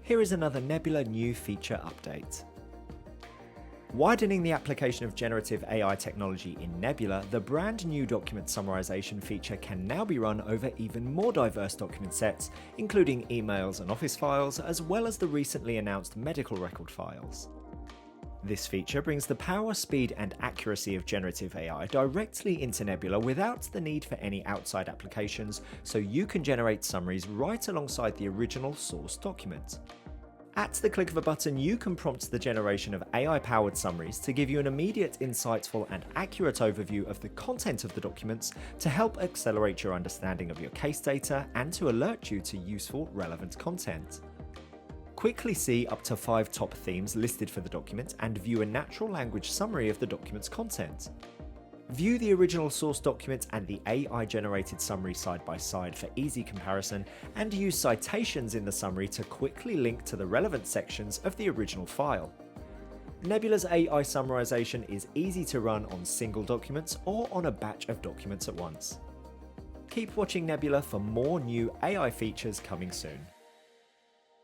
Here is another Nebula new feature update. Widening the application of generative AI technology in Nebula, the brand new document summarization feature can now be run over even more diverse document sets, including emails and office files, as well as the recently announced medical record files. This feature brings the power, speed, and accuracy of generative AI directly into Nebula without the need for any outside applications, so you can generate summaries right alongside the original source document. At the click of a button, you can prompt the generation of AI-powered summaries to give you an immediate, insightful, and accurate overview of the content of the documents to help accelerate your understanding of your case data and to alert you to useful, relevant content. Quickly see up to 5 top themes listed for the document and view a natural language summary of the document's content. View the original source document and the AI-generated summary side by side for easy comparison, and use citations in the summary to quickly link to the relevant sections of the original file. Nebula's AI summarization is easy to run on single documents or on a batch of documents at once. Keep watching Nebula for more new AI features coming soon.